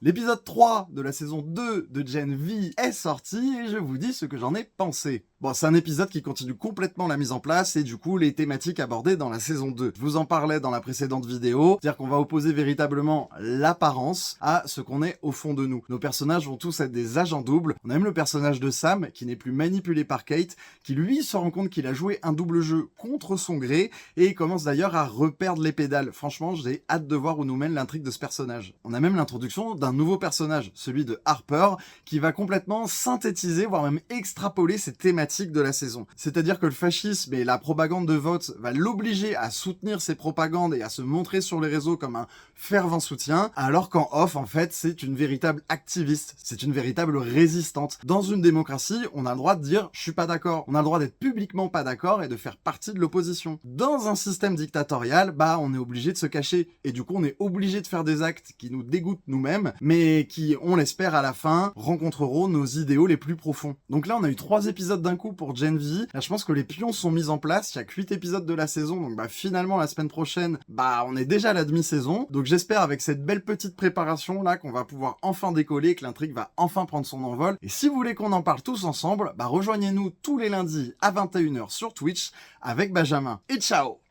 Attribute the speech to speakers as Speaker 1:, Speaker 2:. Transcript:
Speaker 1: L'épisode 3 de la saison 2 de Gen V est sorti et je vous dis ce que j'en ai pensé. Bon, c'est un épisode qui continue complètement la mise en place et du coup les thématiques abordées dans la saison 2. Je vous en parlais dans la précédente vidéo, c'est-à-dire qu'on va opposer véritablement l'apparence à ce qu'on est au fond de nous. Nos personnages vont tous être des agents doubles. On a même le personnage de Sam qui n'est plus manipulé par Kate, qui lui se rend compte qu'il a joué un double jeu contre son gré et commence d'ailleurs à reperdre les pédales. Franchement, j'ai hâte de voir où nous mène l'intrigue de ce personnage. On a même l'introduction d'un nouveau personnage, celui de Harper, qui va complètement synthétiser, voire même extrapoler ces thématiques de la saison. C'est-à-dire que le fascisme et la propagande de vote va l'obliger à soutenir ces propagandes et à se montrer sur les réseaux comme un fervent soutien, alors qu'en off, en fait, c'est une véritable activiste, c'est une véritable résistante. Dans une démocratie, on a le droit de dire « je suis pas d'accord », on a le droit d'être publiquement pas d'accord et de faire partie de l'opposition. Dans un système dictatorial, on est obligé de se cacher, et du coup on est obligé de faire des actes qui nous dégoûtent nous-mêmes, mais qui, on l'espère à la fin, rencontreront nos idéaux les plus profonds. Donc là on a eu 3 épisodes d'un coup pour Gen V. Là je pense que les pions sont mis en place, il y a que 8 épisodes de la saison, donc finalement la semaine prochaine, on est déjà à la demi-saison. Donc j'espère avec cette belle petite préparation là qu'on va pouvoir enfin décoller, que l'intrigue va enfin prendre son envol. Et si vous voulez qu'on en parle tous ensemble, rejoignez-nous tous les lundis à 21 h sur Twitch avec Benjamin. Et ciao!